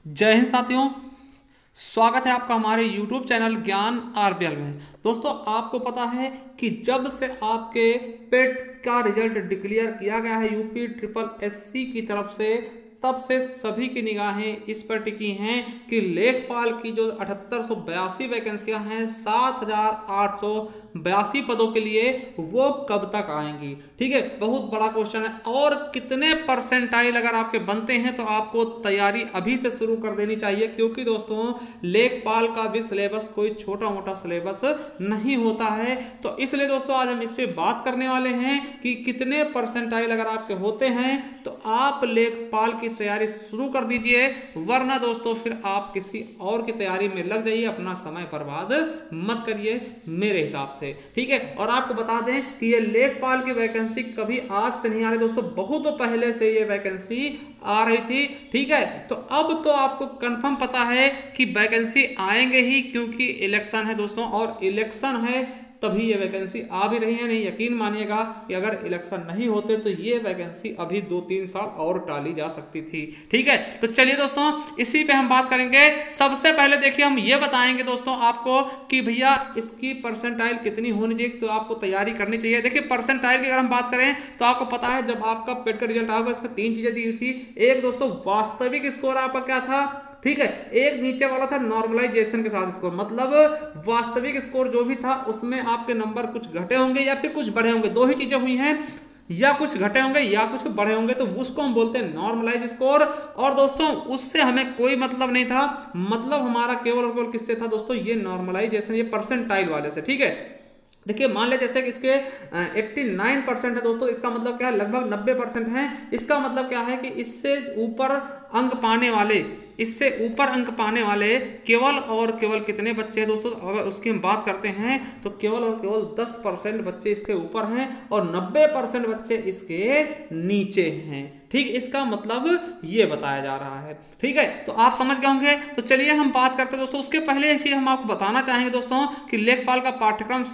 जय हिंद साथियों, स्वागत है आपका हमारे YouTube चैनल ज्ञान आरबीएल में। दोस्तों, आपको पता है कि जब से आपके पेट का रिजल्ट डिक्लेयर किया गया है यूपी ट्रिपल एससी की तरफ से, तब से सभी की निगाहें इस पर टिकी हैं कि लेखपाल की जो 7882 वैकेंसियां हैं 7882 पदों के लिए, वो कब तक आएंगी। ठीक है, बहुत बड़ा क्वेश्चन है। और कितने परसेंटाइल अगर आपके बनते हैं तो आपको तैयारी अभी से शुरू कर देनी चाहिए, क्योंकि दोस्तों लेखपाल का भी सिलेबस कोई छोटा मोटा सिलेबस नहीं होता है। तो इसलिए दोस्तों आज हम इस पे बात करने वाले हैं कि कितने परसेंटाइल अगर आपके होते हैं तो आप लेखपाल की तैयारी शुरू कर दीजिए, वरना दोस्तों फिर आप किसी और की तैयारी में लग जाइए, अपना समय बर्बाद मत करिए मेरे हिसाब से। ठीक है, और आपको बता दें कि ये लेखपाल की वैकेंसी कभी आज से नहीं आ रही दोस्तों, बहुत पहले से ये वैकेंसी आ रही थी। ठीक है, तो अब तो आपको कंफर्म पता है कि वैकेंसी आएंगे ही, क्योंकि इलेक्शन है दोस्तों, और इलेक्शन है तभी ये वैकेंसी आ भी रही है। नहीं, यकीन मानिएगा कि अगर इलेक्शन नहीं होते तो ये वैकेंसी अभी 2-3 साल और टाली जा सकती थी। ठीक है, तो चलिए दोस्तों इसी पे हम बात करेंगे। सबसे पहले देखिए हम ये बताएंगे दोस्तों आपको कि भैया इसकी परसेंटाइल कितनी होनी चाहिए, तो आपको तैयारी करनी चाहिए। देखिए परसेंटाइल की अगर हम बात करें तो आपको पता है जब आपका पेट का रिजल्ट आएगा इसमें 3 चीजें दी हुई थी। एक दोस्तों वास्तविक स्कोर आपका क्या था, ठीक है, एक नीचे वाला था नॉर्मलाइजेशन के साथ स्कोर, मतलब वास्तविक स्कोर जो भी था उसमें आपके नंबर कुछ घटे होंगे या फिर कुछ बढ़े होंगे। दो ही चीजें हुई हैं, या कुछ घटे होंगे या कुछ बढ़े होंगे, तो उसको हम बोलते हैं नॉर्मलाइज स्कोर। और दोस्तों उससे हमें कोई मतलब नहीं था, मतलब हमारा केवल और केवल किससे था दोस्तों, ये नॉर्मलाइजेशन, ये परसेंटाइल वाले से। ठीक है, देखिए मान ले जैसे कि इसके 89% है दोस्तों, इसका मतलब क्या है, लगभग 90% है। इसका मतलब क्या है कि इससे ऊपर अंक पाने वाले, इससे ऊपर अंक पाने वाले केवल और केवल कितने बच्चे हैं दोस्तों, अगर उसकी हम बात करते हैं तो केवल और केवल 10% बच्चे इससे ऊपर हैं और 90% बच्चे इसके नीचे हैं। ठीक, इसका मतलब ये बताया जा रहा है। ठीक है, तो आप समझ गए होंगे। तो चलिए हम बात करते हैं दोस्तों। उसके पहले एक चीज हम आपको बताना चाहेंगे दोस्तों कि लेखपाल का पाठ्यक्रम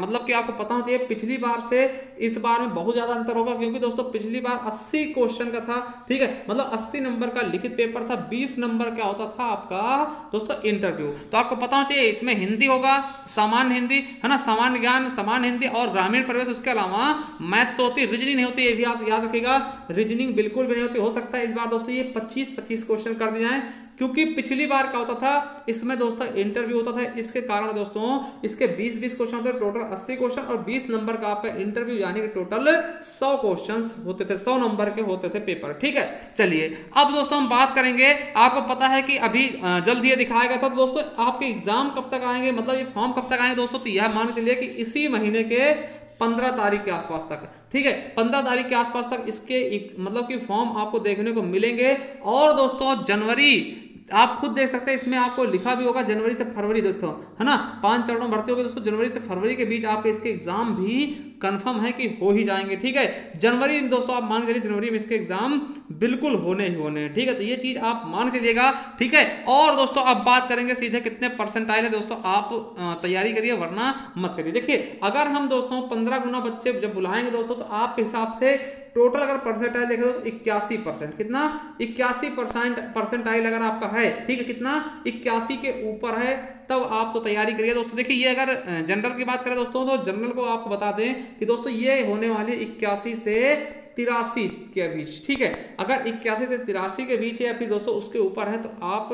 मतलब कि आपको पता होना चाहिए पिछली बार से इस बार में बहुत ज्यादा अंतर होगा, क्योंकि दोस्तों पिछली बार 80 क्वेश्चन का था। ठीक है, मतलब 80 नंबर का लिखित पेपर था, 20 नंबर क्या होता था आपका दोस्तों इंटरव्यू। तो आपको पता होना चाहिए इसमें हिंदी होगा, सामान्य हिंदी है ना, सामान्य ज्ञान, सामान्य हिंदी और ग्रामीण परिवेश। उसके अलावा मैथ्स होती, रीजनिंग नहीं होती, ये भी आप याद रखिएगा, रीजनिंग बिल्कुल भी नहीं होती। हो सकता है इस बार दोस्तों ये 25-25 क्वेश्चन कर दिए जाएं, क्योंकि पिछली बार क्या होता था इसमें दोस्तों इंटरव्यू होता था। इसके कारण दोस्तों इसके 20-20 क्वेश्चन होते, टोटल 80 क्वेश्चन और 20 नंबर का आपका इंटरव्यू, यानी कि टोटल 100 क्वेश्चंस होते थे, 100 नंबर के होते थे पेपर। ठीक है, चलिए अब दोस्तों हम बात करेंगे। आपको पता है कि अभी जल्द ये दिखाया गया था। तो दोस्तों आपके एग्जाम कब तक आएंगे, मतलब ये फॉर्म कब तक आएंगे दोस्तों, तो यह मान के चलिए कि इसी महीने के 15 तारीख के आसपास तक। ठीक है, 15 तारीख के आसपास तक इसके मतलब कि फॉर्म आपको देखने को मिलेंगे। और दोस्तों जनवरी, आप खुद देख सकते हैं इसमें आपको लिखा भी होगा जनवरी से फरवरी दोस्तों, है ना, 5 चरणों में भर्ती होगी दोस्तों। जनवरी से फरवरी के बीच आपके इसके एग्जाम भी कंफर्म है कि हो ही जाएंगे। ठीक है, जनवरी में दोस्तों आप मान चलिए जनवरी में इसके एग्जाम बिल्कुल होने ही होने हैं। ठीक है, तो ये चीज आप मान चलिएगा। ठीक है, और दोस्तों अब बात करेंगे सीधे कितने परसेंटाइल है दोस्तों, आप तैयारी करिए वरना मत करिए। देखिए अगर हम दोस्तों 15 गुना बच्चे जब बुलाएंगे दोस्तों, तो आपके हिसाब से टोटल अगर परसेंटाइल देखें तो 81%, कितना, 81% परसेंटाइल अगर आपका है, ठीक है, कितना, 81 के ऊपर है, तब आप तो तैयारी करिए दोस्तों। देखिए ये अगर जनरल की बात करें दोस्तों, तो जनरल को आपको बता दें कि दोस्तों ये होने वाली 81 से 83 के बीच। ठीक है, अगर 81 से 83 के बीच है या फिर दोस्तों उसके ऊपर है तो आप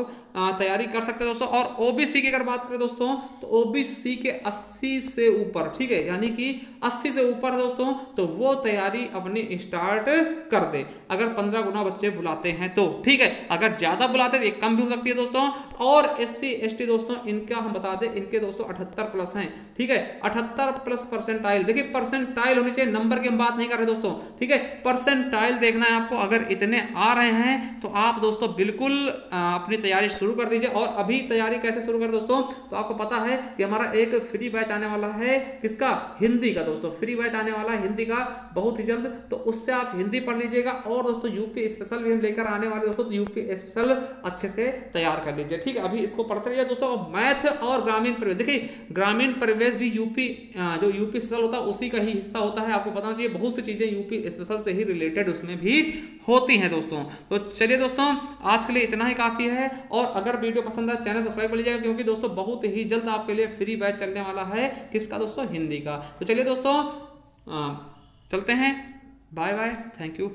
तैयारी कर सकते हैं दोस्तों। और ओबीसी की अगर बात करें दोस्तों, तो ओबीसी के 80 से ऊपर, ठीक है, यानी कि 80 से ऊपर है दोस्तों, तो वो तैयारी अपनी स्टार्ट कर दे अगर 15 गुना बच्चे बुलाते हैं तो। ठीक है, अगर ज्यादा बुलाते हैं तो एक कम भी हो सकती है दोस्तों। और SC ST दोस्तों इनका हम बता दें, इनके दोस्तों 78 प्लस हैं। ठीक है, 78 प्लस परसेंटाइल। देखिए परसेंटाइल होनी चाहिए, नंबर की हम बात नहीं कर रहे दोस्तों। ठीक है, परसेंटाइल देखना है आपको। अगर इतने आ रहे हैं तो आप दोस्तों बिल्कुल अपनी तैयारी शुरू कर दीजिए। और अभी तैयारी कैसे शुरू करें दोस्तों, तो आपको पता है कि हमारा एक फ्री बैच आने वाला है, किसका, हिंदी का दोस्तों, फ्री बैच आने वाला है हिंदी का बहुत ही जल्द, तो उससे आप हिंदी पढ़ लीजिएगा। और दोस्तों यूपी स्पेशल भी हम लेकर आने वाले दोस्तों, तो यूपी स्पेशल अच्छे से तैयार कर लीजिए। ठीक है, अभी इसको पढ़ते रहिए दोस्तों। मैथ और ग्रामीण परिवेश, देखिए ग्रामीण परिवेश भी यूपी जो यूपी स्पेशल होता है उसी का ही हिस्सा होता है। आपको पता है बहुत सी चीजें यूपी स्पेशल से ही रिलेटेड उसमें भी होती हैं दोस्तों। तो चलिए दोस्तों, आज के लिए इतना ही काफ़ी है। और अगर वीडियो पसंद आए चैनल सब्सक्राइब कर लीजिएगा, क्योंकि दोस्तों बहुत ही जल्द आपके लिए फ्री बैच चलने वाला है। किसका दोस्तों? हिंदी का। तो चलिए दोस्तों चलते हैं। Bye bye, thank you.